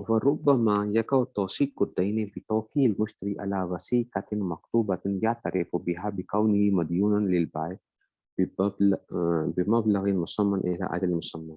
وربما يقع توثيق الدين بتوكيل المشتري على وثيقة مكتوبة يعترف بها بكونه مديونا للبائع بمبلغ مسمى إلى أجل مسمى.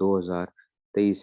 2023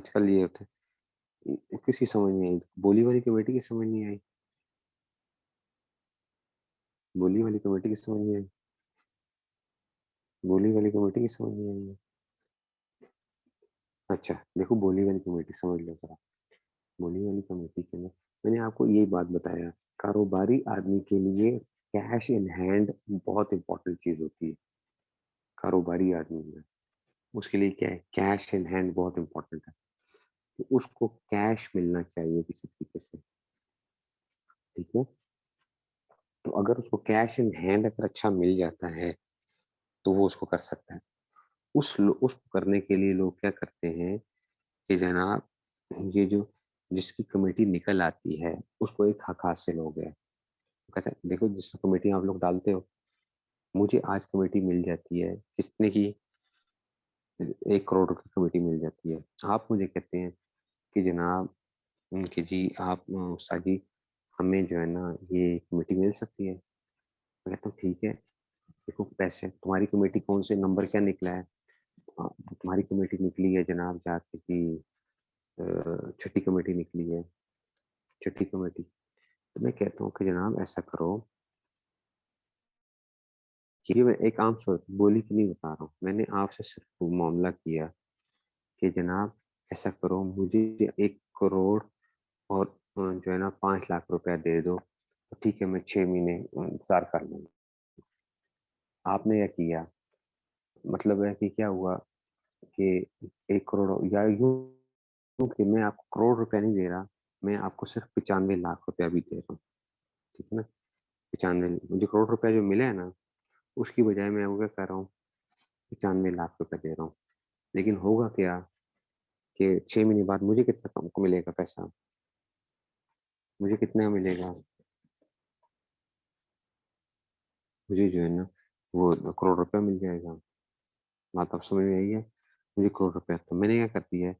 آج کل یہ ہوتا ہے، کسی سمجھ نہیں آئی، بولی والی کمیٹی کی سمجھ نہیں آئی، بولی والی کمیٹی کی سمجھ نہیں آئی، بولی والی کمیٹی کی سمجھ نہیں آئی ہے۔ اچھا دیکھو بولی والی کمیٹی سمجھ لو ذرا، بولی والی کمیٹی کے اندر میں نے آپ کو یہی بات بتایا، کاروباری آدمی کے لیے کیش ان ہینڈ بہت امپورٹنٹ چیز ہوتی ہے، کاروباری آدمی میں اس کے لیے کیا ہے، کیش ان ہینڈ بہت امپورٹنٹ ہے، تو اس کو کیش ملنا چاہیے کسی طریقے سے، ٹھیک ہے، تو اگر اس کو کیش ان ہینڈ اگر اچھا مل جاتا ہے تو وہ اس کو کر سکتا ہے، اس کو کرنے کے لیے لوگ کیا کرتے ہیں کہ جناب یہ جو جس کی کمیٹی نکل آتی ہے اس کو ایک حق حاصل ہو گیا، کہتے ہیں دیکھو جس کمیٹی آپ لوگ ڈالتے ہو، مجھے آج کمیٹی مل جاتی ہے کتنے کی، 1 کروڑ کی کمیٹی مل جاتی ہے، آپ مجھے کہتے ہیں کہ جناب کہ جی آپ استاد جی ہمیں جو ہے نا یہ کمیٹی مل سکتی ہے، میں کہتا ہوں ٹھیک ہے، دیکھو پیسے تمہاری کمیٹی کون سے نمبر کیا نکلا ہے، تمہاری کمیٹی نکلی ہے جناب جا کے کہ چھٹی کمیٹی نکلی ہے، چھٹی کمیٹی، تو میں کہتا ہوں کہ جناب ایسا کرو، یہ میں ایک عام صورت بولی کی نہیں بتا رہا ہوں، میں نے آپ سے صرف معاملہ کیا کہ جناب ایسا کرو مجھے 1 کروڑ اور جو ہے نا 5 لاکھ روپیہ دے دو، ٹھیک ہے میں 6 مہینے انتظار کر لوں گا، آپ نے یہ کیا، مطلب ہے کہ کیا ہوا کہ 1 کروڑ یا یوں کہ میں آپ کو کروڑ روپیہ نہیں دے رہا، میں آپ کو صرف 95 لاکھ روپیہ بھی دے رہا ہوں، ٹھیک ہے نا، 95 مجھے کروڑ روپیہ جو ملا ہے نا اس کی بجائے میں کیا کر رہا ہوں، 95 لاکھ روپیہ دے رہا ہوں، لیکن ہوگا کیا کہ 6 مہینے بعد مجھے کتنا کم کو ملے گا پیسہ، مجھے کتنا ملے گا، مجھے جو ہے نا وہ کروڑ روپیہ مل جائے گا، بات آپ سمجھ میں آئی ہے، مجھے کروڑ روپیہ، تو میں نے کیا کر دیا ہے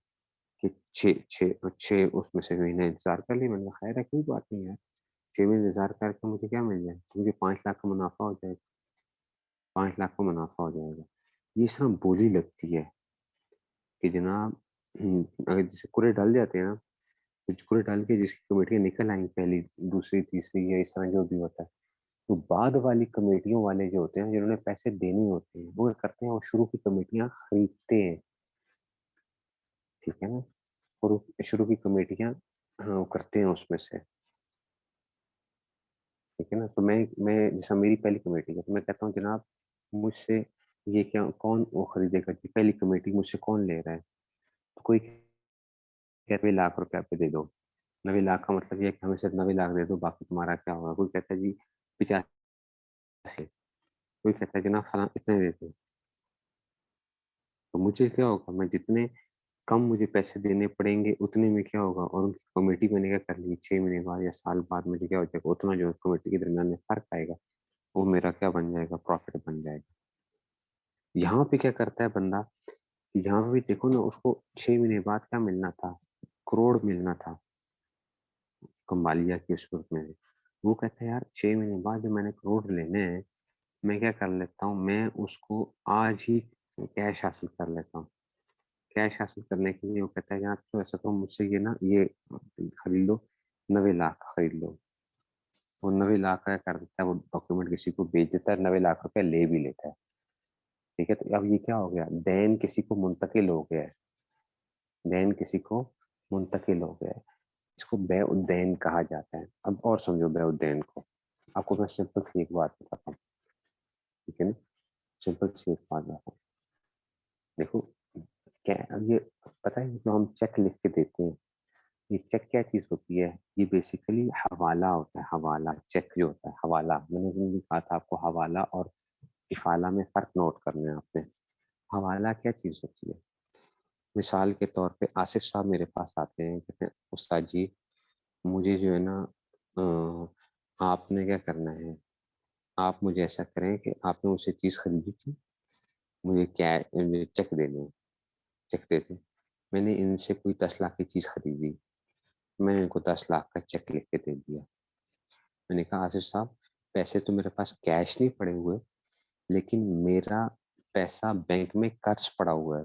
کہ چھ اس میں سے مہینے انتظار کر لی، میں نے کہا خیر ہے کوئی بات نہیں ہے، 6 مہینے انتظار کر کے مجھے کیا مل جائے، مجھے 5 لاکھ کا منافع ہو جائے گا، 5 لاکھ کا منافع ہو جائے گا، یہ اس طرح بولی لگتی ہے کہ جناب اگر جیسے کرے ڈال جاتے ہیں نا، تو کرے ڈال کے جس کی کمیٹیاں نکل آئیں پہلی دوسری تیسری یا اس طرح جو بھی ہوتا ہے، تو بعد والی کمیٹیوں والے جو ہوتے ہیں جنہوں نے پیسے دینے ہوتے ہیں وہ کیا کرتے ہیں، وہ شروع کی کمیٹیاں خریدتے ہیں، ٹھیک ہے نا، اور شروع کی کمیٹیاں وہ کرتے ہیں اس میں سے، ٹھیک ہے نا، تو میں جیسا میری پہلی کمیٹی ہے تو میں کہتا ہوں جناب مجھ سے یہ کیا کون وہ خریدے گا، پہلی کمیٹی مجھ سے کون لے رہا ہے، تو کوئی 90 لاکھ روپے پہ دے دو، 90 لاکھ کا مطلب یہ ہے کہ ہمیں صرف 90 لاکھ دے دو، باقی تمہارا کیا ہوگا، کوئی کہتا ہے جی 50، کوئی کہتا ہے جناب فلاں اتنے دے دو، تو مجھے کیا ہوگا، میں جتنے کم مجھے پیسے دینے پڑیں گے اتنے میں کیا ہوگا، اور ان کی کمیٹی میں نے کیا کر لی 6 مہینے بعد یا سال بعد مجھے کیا ہو جائے گا، اتنا جو کمیٹی کے درمیان میں فرق آئے گا وہ میرا کیا بن جائے گا، پروفٹ بن جائے گا۔ یہاں پہ کیا کرتا ہے بندہ، یہاں پہ بھی دیکھو نا اس کو 6 مہینے بعد کیا ملنا تھا، کروڑ ملنا تھا کمبالیا کی صورت میں، وہ کہتا ہے یار 6 مہینے بعد جو میں نے کروڑ لینے ہیں میں کیا کر لیتا ہوں، میں اس کو آج ہی کیش حاصل کر لیتا ہوں، کیش حاصل کرنے کے لیے وہ کہتا ہے یار تو ایسا تو مجھ سے یہ نا یہ خرید لو، 90 لاکھ خرید لو، وہ 90 لاکھ کا کر دیتا ہے، وہ ڈاکیومنٹ کسی کو بیچ دیتا ہے، 90 لاکھ روپے لے بھی لیتا ہے، ٹھیک ہے، تو اب یہ کیا ہو گیا، دین کسی کو منتقل ہو گیا ہے، دین کسی کو منتقل ہو گیا ہے، اس کو بیع الدین کہا جاتا ہے۔ اب اور سمجھو بیع الدین کو، آپ کو میں سمپل سی ایک بات بتاتا ہوں، ٹھیک ہے نا، سمپل سی ایک بات بتاتا ہوں، دیکھو کیا یہ پتہ ہے جو ہم چیک لکھ کے دیتے ہیں، یہ چیک کیا چیز ہوتی ہے، یہ بیسیکلی حوالہ ہوتا ہے، حوالہ چیک جو ہوتا ہے حوالہ، میں نے کہا تھا آپ کو حوالہ اور افالہ میں فرق نوٹ کرنا ہے آپ نے، حوالہ کیا چیز ہوتی ہے، مثال کے طور پہ آصف صاحب میرے پاس آتے ہیں کہتے ہیں استاد جی مجھے جو ہے نا آپ نے کیا کرنا ہے، آپ مجھے ایسا کریں کہ آپ نے مجھ سے چیز خریدی تھی، مجھے کیا چیک دے دیں، چیک دے دیں، میں نے ان سے کوئی 10 لاکھ کی چیز خریدی، میں نے ان کو 10 لاکھ کا چیک لکھ کے دے دیا، میں نے کہا آصف صاحب پیسے تو میرے پاس کیش نہیں پڑے ہوئے لیکن میرا پیسہ بینک میں قرض پڑا ہوا ہے،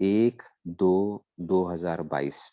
1/2/2022।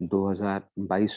2022,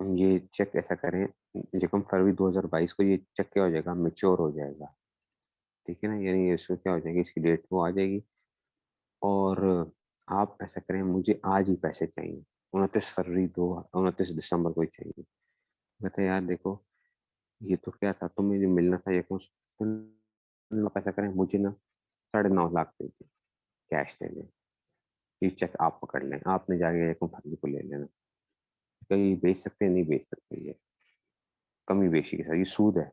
یہ چیک ایسا کریں یکم فروری 2022 کو یہ چیک کیا ہو جائے گا، میچور ہو جائے گا، ٹھیک ہے نا، یعنی اس کو کیا ہو جائے گی، اس کی ڈیٹ وہ آ جائے گی، اور آپ ایسا کریں مجھے آج ہی پیسے چاہیے، 29 دسمبر کو ہی چاہیے۔ کہتے ہیں یار دیکھو یہ تو کیا تھا، تمہیں جو ملنا تھا یہ آپ ایسا کریں مجھے نا 9.5 لاکھ دے دیں کیش دے دیں، یہ چیک آپ پکڑ لیں، آپ نے جا کے 1 فروری کو لے لینا، کہیں بیچ سکتے ہیں، نہیں بیچ سکتے، یہ کمی بیشی کے ساتھ یہ سود ہے،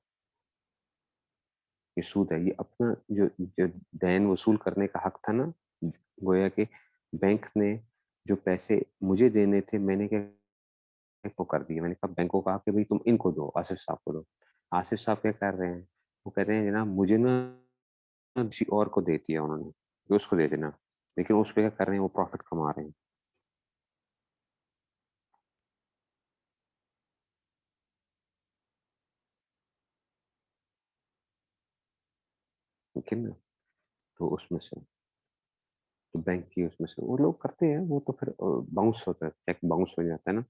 یہ سود ہے، یہ اپنا جو دین وصول کرنے کا حق تھا نا، گویا کہ بینک نے جو پیسے مجھے دینے تھے میں نے کیا کو کر دیے، میں نے کہا بینک کو کہا کہ بھائی تم ان کو دو، آصف صاحب کو دو۔ آصف صاحب کیا کر رہے ہیں، وہ کہہ رہے ہیں جناب مجھے نا کسی اور کو دیتی ہے انہوں نے، کہ اس کو دے دینا، لیکن اس پہ کیا کر رہے ہیں، وہ پروفٹ کما رہے ہیں۔ ٹھیک ہے نا، تو اس میں سے تو بینک کی اس میں سے وہ لوگ کرتے ہیں، وہ تو پھر باؤنس ہوتا ہے، چیک باؤنس ہو جاتا ہے نا،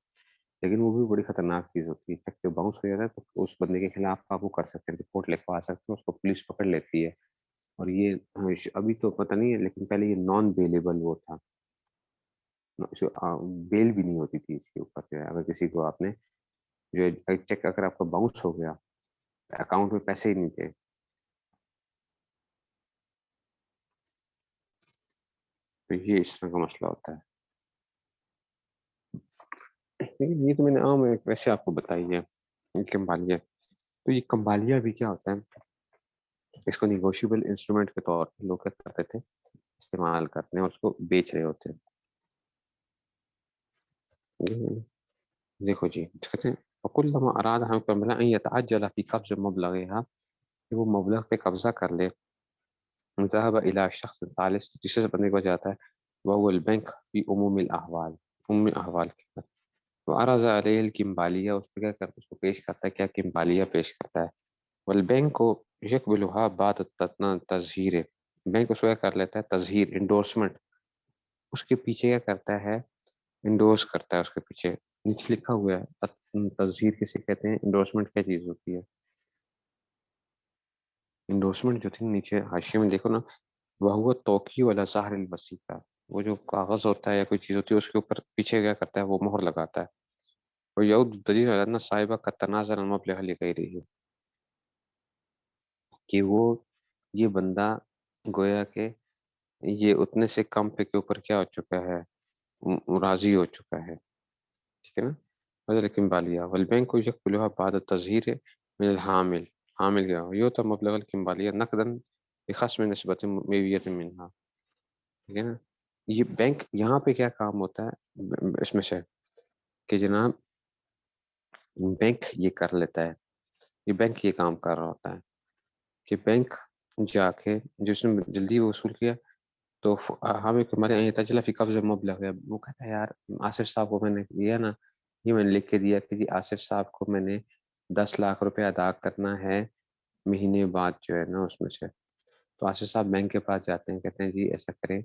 لیکن وہ بھی بڑی خطرناک چیز ہوتی ہے، چیک جو باؤنس ہو جاتا ہے تو اس بندے کے خلاف آپ وہ کر سکتے ہیں، رپورٹ لکھوا سکتے ہیں، اس کو پولیس پکڑ لیتی ہے، اور یہ ابھی تو پتہ نہیں ہے، لیکن پہلے یہ نان بیلیبل وہ تھا، بیل بھی نہیں ہوتی تھی اس کے اوپر جو ہے، اگر کسی کو آپ نے جو چیک اگر آپ کا باؤنس ہو گیا، اکاؤنٹ میں پیسے ہی نہیں تھے، تو یہ اس طرح کا مسئلہ ہوتا ہے۔ لیکن یہ تو میں نے عام ایک ویسے آپ کو بتائی ہے، یہ کمبالیہ، تو یہ کمبالیہ بھی کیا ہوتا ہے، اس کو نیگوشیبل انسٹرومنٹ کے طور پر لوگ کیا کرتے تھے، استعمال کرتے ہیں اور اس کو بیچ رہے ہوتے ہیں۔ دیکھو جی کہتے ہیں وَكُلَّمَا أَرَادَ حَكَمًا أَن يَتَعَجَّلَ فِي قَبْضِ مَبْلَغِهَا، کہ وہ مبلغ پہ قبضہ کر لے، ذهب إلى شخص ثالث، تیسرے بندے کو جاتا ہے، وهو البنک في عموم الأحوال، عمومی احوال کے اندر، وعرض علیہ الکمبالیہ، اس پہ کیا کرتا ہے، اس کو پیش کرتا ہے، کیا کمبالیہ پیش کرتا ہے، والبینک کو یقبلها بعد تظہیر، بینک اس کو کیا کر لیتا ہے، تظہیر، انڈورسمنٹ، اس کے پیچھے کیا کرتا ہے، انڈورس کرتا ہے، اس کے پیچھے نیچے لکھا ہوا ہے، تظہیر کسے کہتے ہیں، انڈورسمنٹ کیا چیز ہوتی ہے، انڈورسمنٹ جو تھی نیچے حاشیے میں دیکھو نا، وہ توقیع والا ظاہر الوسیقہ، وہ جو کاغذ ہوتا ہے یا کوئی چیز ہوتی ہے اس کے اوپر پیچھے کیا کرتا ہے، وہ مہر لگاتا ہے، اور یعود دلیل علی صاحبہ کا تنازع المبلغ لغیرہ، کہ وہ یہ بندہ گویا کہ یہ اتنے سے کم پہ کے اوپر کیا ہو چکا ہے، راضی ہو چکا ہے، ٹھیک ہے نا، بدل کمبالیہ والبینک کو یقبلها بعد تظہیر من الحامل، حامل کیا ہو، یہ ہوتا مبلغ الکمبالیہ نقداً بخصم نسبت میویت منہا، ٹھیک ہے نا، یہ بینک یہاں پہ کیا کام ہوتا ہے اس میں سے، کہ جناب بینک یہ کر لیتا ہے، یہ بینک یہ کام کر رہا ہوتا ہے کہ بینک جا کے جس نے جلدی وصول کیا تو ہمیں ہمارے یہاں تجلا فی قبض مبلغ ہے، وہ کہتا ہے یار آصف صاحب کو میں نے دیا نا، یہ میں نے لکھ کے دیا کہ جی آصف صاحب کو میں نے 10 لاکھ روپے ادا کرنا ہے مہینے بعد جو ہے نا اس میں سے، تو آصف صاحب بینک کے پاس جاتے ہیں، کہتے ہیں جی ایسا کریں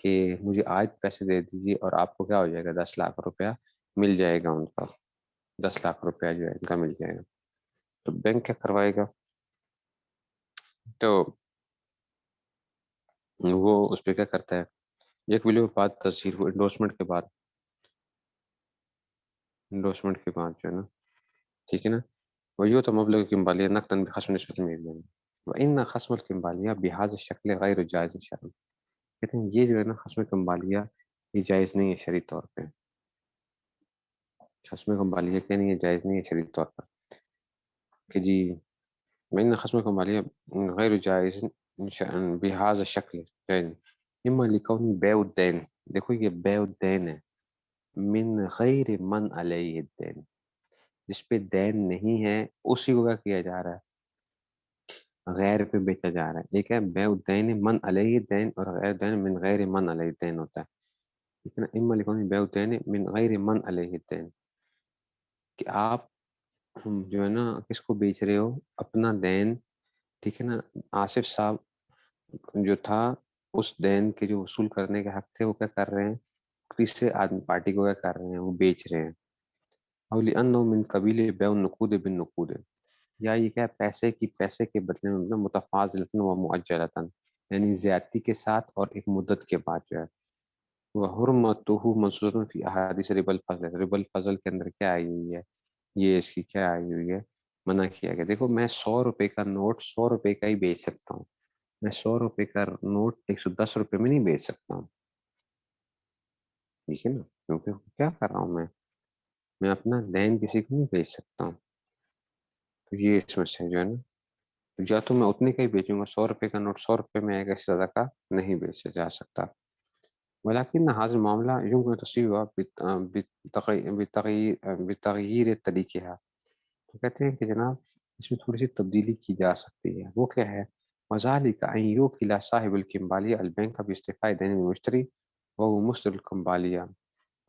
کہ مجھے آج پیسے دے دیجیے اور آپ کو کیا ہو جائے گا، 10 لاکھ روپیہ مل جائے گا ان کا، 10 لاکھ روپیہ جو ہے ان کا مل جائے گا، تو بینک کیا کروائے گا، تو وہ اس پہ کیا کرتا ہے، ایک ویلیو بعد تصویر، وہ انڈورسمنٹ کے بعد جو ہے نا، ٹھیک ہے نا، وہ تو مبلغ کمبالیہ نقداً بخصم نسبت میں وَإِنَّ خصم الکمبالیہ بہذا شکل غیر جائز شرعاً، کہتے ہیں یہ جو ہے نا خصم کمبالیہ یہ جائز نہیں ہے شرعی طور پہ، خصم کمبالیہ کیا نہیں ہے، جائز نہیں ہے شرعی طور پر، کہ جی وَإِنَّ خصم کمبالیہ غیر جائز شرعاً بہذا شکل جائز، اما لکون بیع الدین، دیکھو یہ بیع الدین ہے، من غیر من علیہ الدین، جس پہ دین نہیں ہے اسی کو کیا کیا جا رہا ہے، غیر پہ بیچا جا رہا ہے، ایک ہے بیع الدین من علیہ الدین، اور غیر دین من غیر من علیہ الدین ہوتا ہے، ٹھیک ہے نا، اما لکون بیع الدین من غیر من علیہ الدین، کہ آپ جو ہے نا کس کو بیچ رہے ہو، اپنا دین، ٹھیک ہے نا، آصف صاحب جو تھا اس دین کے جو وصول کرنے کے حق تھے وہ کیا کر رہے ہیں، تیسرے آدمی پارٹی کو کیا کر رہے ہیں، وہ بیچ رہے ہیں، اور لأنه من قبیل بیع النقود بالنقود، یا یہ کیا پیسے کے بدلے میں مطلب متفاضلۃ و مؤجلۃ، یعنی زیادتی کے ساتھ اور ایک مدت کے بعد جو ہے. وحرمتہ منصوص فی احادیث ربا الفضل، ربا الفضل کے اندر کیا آئی ہوئی ہے، یہ اس کی کیا آئی ہوئی ہے، منع کیا گیا. دیکھو میں 100 روپے کا نوٹ 100 روپے کا ہی بیچ سکتا ہوں، میں 100 روپے کا نوٹ 110 روپے میں نہیں بیچ سکتا ہوں. ٹھیک ہے نا، کیونکہ کیا کر رہا ہوں میں اپنا دین کسی کو نہیں بیچ سکتا ہوں. تو یہ اس میں سے جو ہے نا، تو یا تو میں اتنے کا ہی بیچوں گا، 100 روپے کا نوٹ 100 روپے میں آئے گا، اس سے زیادہ کا نہیں بیچا جا سکتا. ولیکن حاضر معاملہ يمكن تصحيحها بتغییر طریقہ. تو کہتے ہیں کہ جناب اس میں تھوڑی سی تبدیلی کی جا سکتی ہے. وہ کیا ہے؟ وذلك ان يوكل صاحب الكمبالية البنك باستيفاء دين المشتري وهو مشتري الكمبالية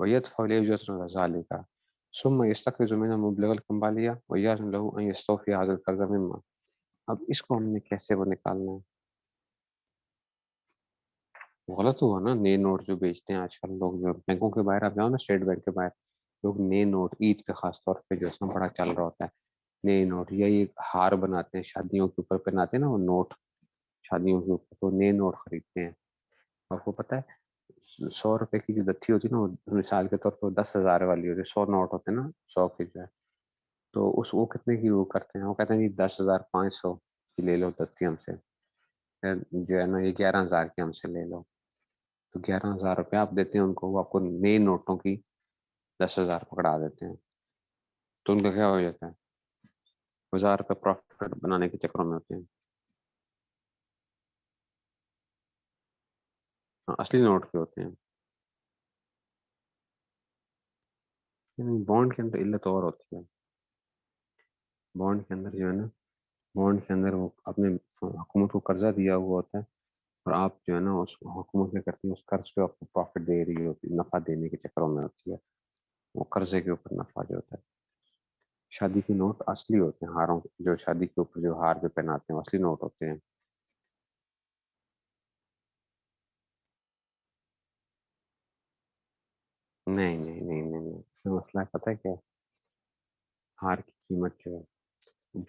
ويدفع له أجرة على ذلك ثم يستقرض من مبلغ الكمبالية ويجوز له ان يستوفي هذا القرض مما. اب اس کو ہم نے کیسے وہ نکالنا ہے؟ غلط ہوا نا. نئے نوٹ جو بیچتے ہیں آج کل لوگ، جو بینکوں کے باہر آپ جاؤ نا، اسٹیٹ بینک کے باہر لوگ نئے نوٹ عید پہ خاص طور پہ جو اس میں بڑا چل رہا ہوتا ہے، نئے نوٹ، یا یہ ہار بناتے ہیں شادیوں کے اوپر پہناتے ہیں نا وہ نوٹ، شادیوں کے اوپر تو نئے نوٹ خریدتے ہیں. آپ کو پتہ ہے 100 روپے کی جو دتھی ہوتی ہے نا، وہ مثال کے طور پر 10,000 والی ہوتی ہے. 100 نوٹ ہوتے ہیں نا، 100 کے جو ہے، تو وہ کتنے کی وہ کرتے ہیں، وہ کہتے ہیں کہ 10,500 کی لے لو دتھی ہم سے، جو ہے نا یہ 11,000 کی ہم سے لے لو. تو 11,000 روپے آپ دیتے ہیں ان کو، وہ آپ کو نئے نوٹوں کی 10,000 پکڑا دیتے ہیں. تو ان کا کیا ہو جاتا ہے؟ 1,000 روپے پروفٹ بنانے کے چکروں میں ہوتے ہیں. اصلی نوٹ کے ہوتے ہیں. بانڈ کے اندر علت اور ہوتی ہے. بانڈ کے اندر جو ہے نا، بانڈ کے اندر وہ اپنے حکومت کو قرضہ دیا ہوا ہوتا ہے، اور آپ جو ہے نا اس حکومت کیا کرتی ہے، اس قرض پہ آپ کو پروفٹ دے رہی ہوتی ہے، نفع دینے کے چکروں میں ہوتی ہے. وہ قرضے کے اوپر نفع جو ہوتا ہے. شادی کے نوٹ اصلی ہوتے ہیں، ہاروں جو شادی کے اوپر جو ہار جو پہناتے ہیں اصلی نوٹ ہوتے ہیں. نہیں نہیں نہیں نہیں نہیں، اس میں مسئلہ پتہ ہے کیا ہے؟ ہار کی قیمت جو ہے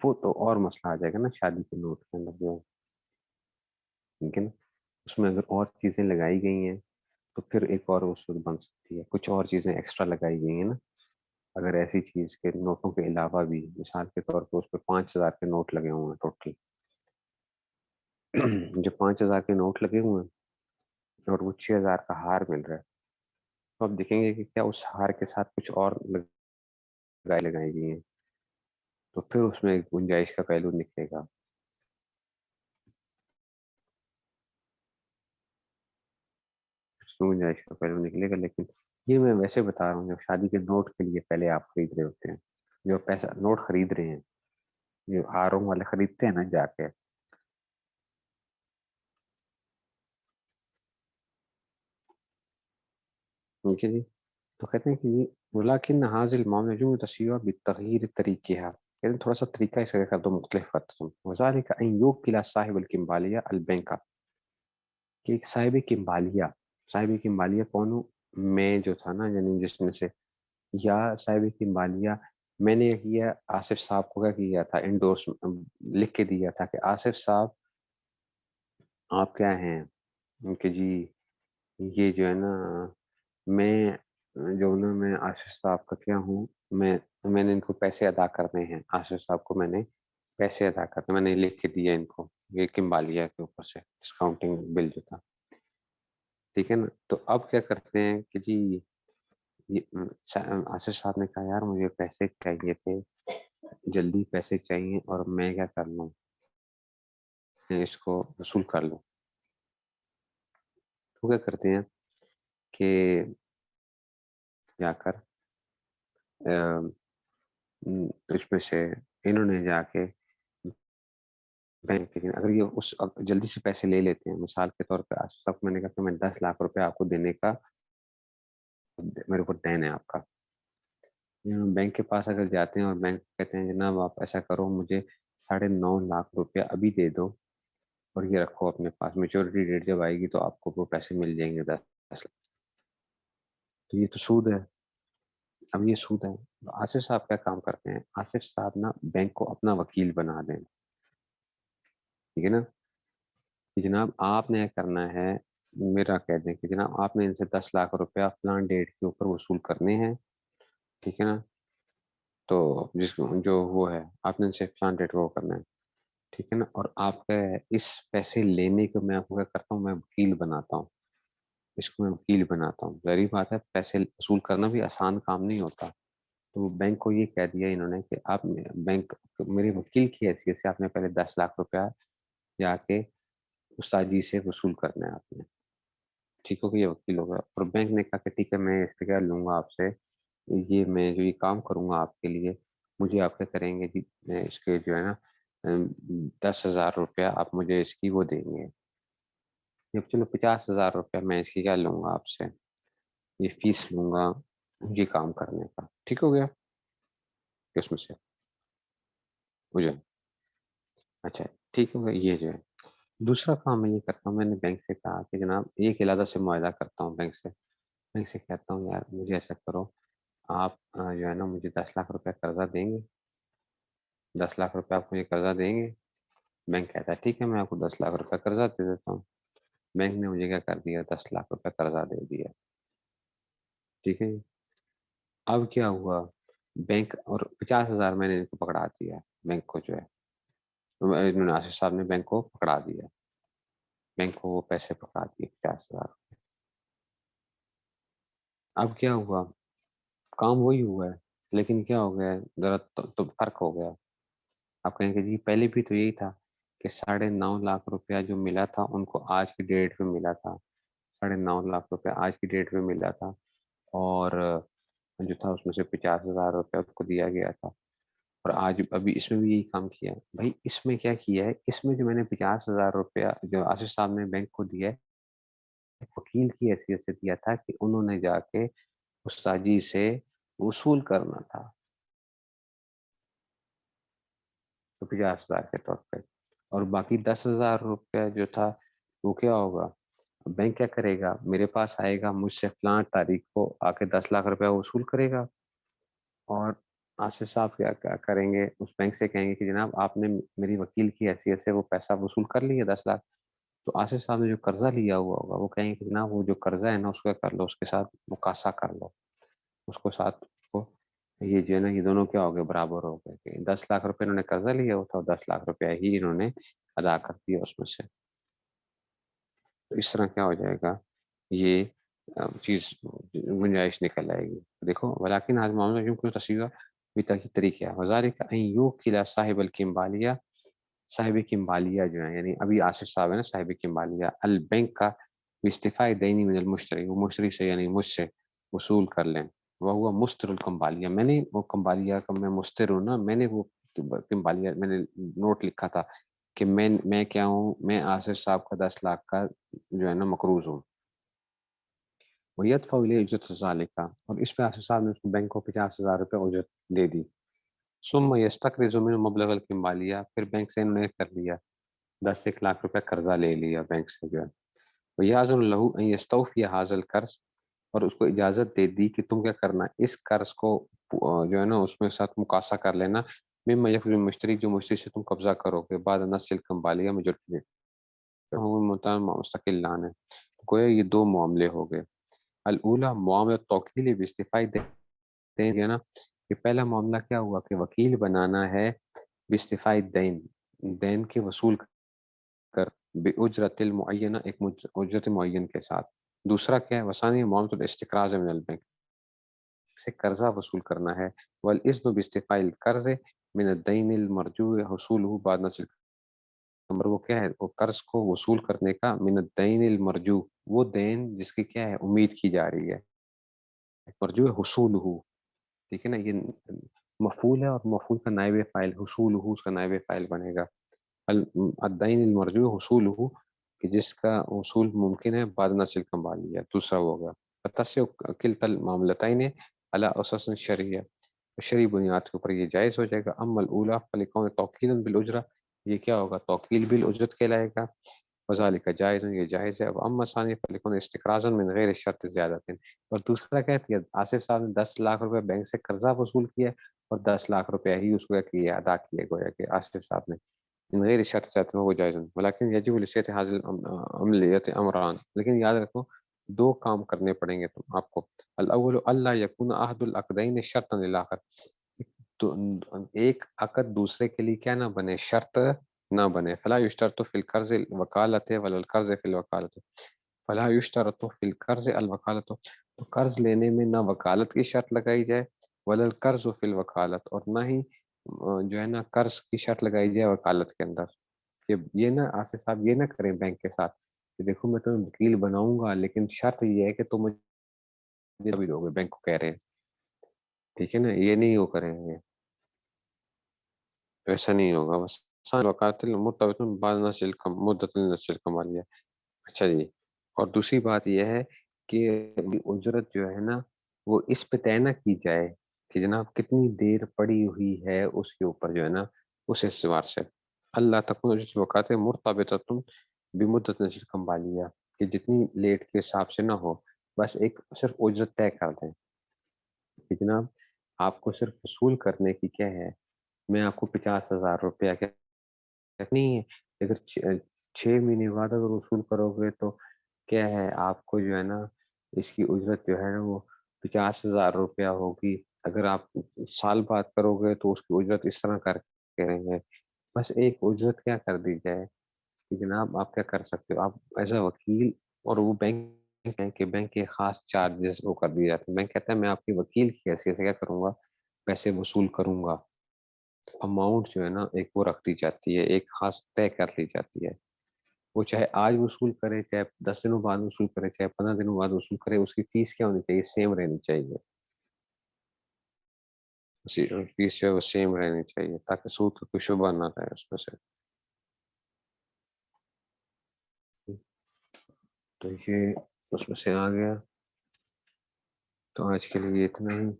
وہ تو اور مسئلہ آ جائے گا نا شادی کے نوٹ کے اندر جو ہے. ٹھیک ہے نا، اس میں اگر اور چیزیں لگائی گئی ہیں تو پھر ایک اور اصول بن سکتی ہے. کچھ اور چیزیں ایکسٹرا لگائی گئی ہیں نا، اگر ایسی چیز کے نوٹوں کے علاوہ بھی، مثال کے طور پہ اس پہ 5,000 کے نوٹ لگے ہوئے ہیں ٹوٹل، جو 5,000 کے نوٹ لگے ہوئے ہیں اور وہ 6,000 کا ہار مل رہا ہے، تو آپ دیکھیں گے کہ کیا اس ہار کے ساتھ کچھ اور لگائی گئی ہیں، تو پھر اس میں ایک گنجائش کا پہلو نکلے گا. اس میں گنجائش کا پہلو نکلے گا. لیکن یہ میں ویسے بتا رہا ہوں جو شادی کے نوٹ کے لیے پہلے آپ خرید رہے ہوتے ہیں، جو پیسہ نوٹ خرید رہے ہیں، جو ہاروں والے خریدتے ہیں نا جا کے. ٹھیک ہے جی. تو کہتے ہیں کہ یہ ولیکن حاصل معاملہ جو تصویر بتغیر طریقے ہے، کہتے ہیں تھوڑا سا طریقہ اس کا کر دو مختلف کر دو. وذالک ان یوکل صاحب الکمبالیہ البینک، کہ ایک صاحب کمبالیہ، صاحب کمبالیہ کون ہوں؟ میں جو تھا نا، یعنی جس میں سے، یا صاحب کمبالیہ میں نے کیا آصف صاحب کو کیا کیا تھا، انڈورس لکھ کے دیا تھا کہ آصف صاحب آپ کیا ہیں کہ جی یہ جو ہے نا، میں جو نا میں آصف صاحب کا کیا ہوں، میں نے ان کو پیسے ادا کرنے ہیں، آصف صاحب کو میں نے پیسے ادا کرنے، میں نے لکھ کے دیا ان کو، یہ کمبالیہ کے اوپر سے ڈسکاؤنٹنگ بل جو تھا. ٹھیک ہے نا. تو اب کیا کرتے ہیں کہ جی آصف صاحب نے کہا یار مجھے پیسے چاہیے تھے، جلدی پیسے چاہیے، اور میں کیا کر لوں، میں اس کو وصول کر لوں. تو کیا کرتے ہیں کہ جا کر اس میں سے انہوں نے جا کے بینک، لیکن اگر یہ اس جلدی سے پیسے لے لیتے ہیں، مثال کے طور پہ آج تک میں نے کہا کہ میں 10 لاکھ روپے آپ کو دینے کا میرے اوپر دین ہے آپ کا. بینک کے پاس اگر جاتے ہیں اور بینک کہتے ہیں جناب آپ ایسا کرو، مجھے 9.5 لاکھ روپے ابھی دے دو اور یہ رکھو اپنے پاس، میچورٹی ڈیٹ جب آئے گی تو آپ کو وہ پیسے مل جائیں گے 10 لاکھ. تو یہ تو سود ہے. اب یہ سود ہے. تو آصف صاحب کیا کام کرتے ہیں؟ آصف صاحب نا بینک کو اپنا وکیل بنا دیں. ٹھیک ہے نا کہ جناب آپ نے کرنا ہے، میرا کہہ دیں کہ جناب آپ نے ان سے 10 لاکھ روپیہ فلان ڈیٹ کے اوپر وصول کرنے ہیں. ٹھیک ہے نا، تو جو وہ ہے آپ نے ان سے فلان ڈیٹ کو وہ کرنا ہے. ٹھیک ہے نا، اور آپ کا اس پیسے لینے کو میں آپ کو کیا کرتا ہوں، میں وکیل بناتا ہوں. اس کو میں وکیل بناتا ہوں. ظاہری بات ہے پیسے وصول کرنا بھی آسان کام نہیں ہوتا. تو بینک کو یہ کہہ دیا انہوں نے کہ آپ بینک میرے وکیل کی حیثیت سے آپ نے پہلے 10 لاکھ روپیہ جا کے استاد جی سے وصول کرنا ہے آپ نے. ٹھیک ہو گیا، یہ وکیل ہوگا. اور بینک نے کہا کہ ٹھیک ہے میں اس پہ کیا لوں گا آپ سے، یہ میں جو یہ کام کروں گا آپ کے لیے، مجھے آپ کیا کریں گے جی، اس کے جو ہے نا 10,000 روپیہ آپ مجھے اس کی وہ دیں گے. جب چلو 50,000 روپیہ میں اس کی کیا لوں گا آپ سے، یہ فیس لوں گا یہ کام کرنے کا. ٹھیک ہو گیا اس میں سے مجھے. اچھا ٹھیک ہو گیا. یہ جو ہے دوسرا کام میں یہ کرتا ہوں، میں نے بینک سے کہا کہ جناب ایک علیحدہ سے معاہدہ کرتا ہوں بینک سے. بینک سے کہتا ہوں یار مجھے ایسا کرو، آپ جو ہے نا مجھے 10 لاکھ روپیہ قرضہ دیں گے. 10 لاکھ روپیہ آپ مجھے قرضہ دیں گے. بینک کہتا ہے ٹھیک ہے میں آپ کو 10 لاکھ روپیہ قرضہ دے دیتا ہوں. بینک نے مجھے کیا کر دیا، 10 لاکھ روپیہ قرضہ دے دیا. ٹھیک ہے جی. اب کیا ہوا، بینک اور 50,000 میں نے ان کو پکڑا دیا. بینک کو جو ہے انہوں نے آصف صاحب نے بینک کو پکڑا دیا. بینک کو وہ پیسے پکڑا دیے 50,000. اب کیا ہوا، کام وہی ہوا ہے لیکن کیا ہو گیا ذرا تو فرق ہو گیا. آپ کہیں گے جی پہلے بھی تو یہی تھا کہ 9.5 لاکھ روپیہ جو ملا تھا ان کو آج کی ڈیٹ پہ ملا تھا. 9.5 لاکھ روپیہ آج کی ڈیٹ پہ ملا تھا، اور جو تھا اس میں سے 50,000 روپیہ اس کو دیا گیا تھا. اور آج ابھی اس میں بھی یہی کام کیا ہے. بھائی اس میں کیا کیا ہے، اس میں جو میں نے 50,000 روپیہ جو آصف صاحب نے بینک کو دیا ہے وکیل کی حیثیت سے دیا تھا کہ انہوں نے جا کے استاد جی سے وصول کرنا تھا. تو 50,000 کے طور پہ، اور باقی 10,000 روپیہ جو تھا وہ کیا ہوگا، بینک کیا کرے گا، میرے پاس آئے گا مجھ سے فلاں تاریخ کو آ کے 10 لاکھ روپیہ وصول کرے گا. اور آصف صاحب کیا کریں گے، اس بینک سے کہیں گے کہ جناب آپ نے میری وکیل کی حیثیت سے وہ پیسہ وصول کر لیا 10 لاکھ. تو آصف صاحب نے جو قرضہ لیا ہوا ہوگا وہ کہیں گے کہ جناب وہ جو قرضہ ہے نا اس کو کر لو، اس کے ساتھ مقاصہ کر لو، اس کو ساتھ اس کو یہ جو ہے نا یہ دونوں کیا ہو گئے، برابر ہو گئے کہ 10 لاکھ روپے انہوں نے قرضہ لیا ہوا تھا اور 10 لاکھ روپیہ ہی انہوں نے ادا کر دیا اس میں سے. تو اس طرح کیا ہو جائے گا، یہ چیز گنجائش نکل آئے گی. دیکھو ولیکن آج معاملہ یوں کیوں تصویر بھی طریقہ ہے وزارت کا یو قلعہ صاحب الکمبالیہ، صاحب کمبالیہ جو ہے یعنی ابھی آصف صاحب ہے نا صاحب کمبالیہ، البینک کا استفاء دینی من المشتری، وہ مشتری سے یعنی مجھ سے وصول کر لیں. وہ ہوا مستر الکمبالیہ، میں نے وہ کمبالیہ کا میں مستر ہوں نا، میں نے وہ کمبالیہ میں نے نوٹ لکھا تھا کہ میں کیا ہوں، میں آصف صاحب کا 10 لاکھ کا جو ہے نا مقروض ہوں. وہ یدفع الیہ اجرت ذالک، اور اس پہ آصف صاحب نے اس کو بینک کو 50,000 روپے اجرت دے دی. ثم یستقرض من مبلغ الکمبالیہ، پھر بینک سے انہوں نے کر لیا 10 لاکھ روپے قرضہ لے لیا بینک سے جو ہے. وَيَأْذُنُ لَهُ أَن يَسْتَوْفِيَ هَذَا الْقَرْض، اور اس کو اجازت دے دی کہ تم کیا کرنا، اس قرض کو جو ہے نا اس میں ساتھ مقاصہ کر لینا، مما یخرج المشتری، جو مشتری سے تم قبضہ کرو گے بعد نصل کمبالیہ مجرد مستقل لان ہے. گویا یہ دو معاملے ہو گئے. الاولا معاملہ توکیل باستفاء دین، ہے نا کہ پہلا معاملہ کیا ہوا کہ وکیل بنانا ہے باستفاء دین، دین کے وصول کر باجرت المعینہ، ایک اجرت معین کے ساتھ. دوسرا کیا ہے، وثانی معاملۃ الاستقراض من البینک، سے قرضہ وصول کرنا ہے. والاذن باستفاء القرض من الدین المرجو حصوله بعد نصل، نمبر وہ کیا ہے، وہ قرض کو وصول کرنے کا، من الدین المرجو، وہ دین جس کی کیا ہے امید کی جا رہی ہے، مرجو حصول ہو. ٹھیک ہے نا، یہ مفعول ہے اور مفعول کا نائب فاعل حصول ہو، اس کا نائب فاعل بنے گا. الدین المرجو حصول ہو، کہ جس کا حصول ممکن ہے بعد نصل کمبالیہ. دوسرا ہوگا فتسع کلتا المعاملتین علی اساس شرعیہ، شرعی بنیاد کے اوپر یہ جائز ہو جائے گا. اما الاولی فلکون توکیلا بالاجرہ، یہ کیا ہوگا، توکیل بالاجرت کہلائے گا. وذالک جائز، یہ جائز ہے. اب اما ثانی فلیکن استقراضا من غیر شرط زیادت. اور دوسرا کیا ہے، آصف صاحب نے 10 لاکھ روپے بینک سے قرضہ وصول کیا اور 10 لاکھ روپے ہی اس کو کیا ادا کیے، گویا کہ آصف صاحب نے من غیر شرط زیادت میں وہ جائز. ولیکن یجب لصحت حاصل عملیت امران، لیکن یاد رکھو 2 کام کرنے پڑیں گے تم آپ کو. الاول اللہ یکون احد العقدین شرطا للآخر، تو ایک عقد دوسرے کے لیے کیا نہ بنے، شرط نہ بنے. فلا یشترط فی القرض الوکالت ولا القرض فی الوکالت، فلا یشترط فی القرض الوکالت، تو قرض لینے میں نہ وکالت کی شرط لگائی جائے، ولا القرض فی الوکالت، اور نہ ہی جو ہے نا قرض کی شرط لگائی جائے وکالت کے اندر. کہ یہ نہ آصف صاحب یہ نہ کریں بینک کے ساتھ کہ دیکھو میں تمہیں وکیل بناؤں گا لیکن شرط یہ ہے کہ تم مجھے بھی دو گے، بینک کو کہہ رہے ہیں. ٹھیک ہے نا، یہ نہیں وہ کریں گے، ایسا نہیں ہوگا. بس وقات المرتبط بعض نسل مدت نسل کمالیہ. اچھا جی، اور دوسری بات یہ ہے کہ اجرت جو ہے نا وہ اس پہ طے نہ کی جائے کہ جناب کتنی دیر پڑی ہوئی ہے، اس کے اوپر جو ہے نا اس اعتبار سے اللہ تکون وقات مرتبط بمدت نسل کمالیہ، کہ جتنی لیٹ کے حساب سے نہ ہو، بس ایک صرف اجرت طے کر دیں کہ جناب آپ کو صرف وصول کرنے کی کیا ہے، میں آپ کو 50,000 روپیہ کیا نہیں ہے، اگر 6 مہینے بعد اگر وصول کرو گے تو کیا ہے آپ کو جو ہے نا اس کی اجرت جو ہے نا وہ 50,000 روپیہ ہوگی. اگر آپ سال بعد کرو گے تو اس کی اجرت اس طرح کر کے رہیں گے. بس ایک اجرت کیا کر دی جائے کہ جناب آپ کیا کر سکتے ہو، آپ ایز اے وکیل، اور وہ بینک ہے کہ بینک کے خاص چارجز وہ کر دیے جاتے ہیں. بینک کہتا ہے میں آپ کی وکیل کی حیثیت سے کیا کروں گا، پیسے وصول کروں گا. اماؤنٹ جو ہے نا ایک وہ رکھ دی جاتی ہے، ایک خاص طے کر لی جاتی ہے. وہ چاہے آج وصول کرے، چاہے 10 دنوں بعد وصول کرے، چاہے 15 دنوں بعد وصول کرے، اس کی فیس کیا ہونی چاہیے، سیم رہنی چاہیے. فیس جو ہے وہ سیم رہنی چاہیے تاکہ سود کا کوئی شبہ نہ رہے اس میں سے. تو یہ اس میں سے آ گیا. تو آج کے لیے اتنا ہی.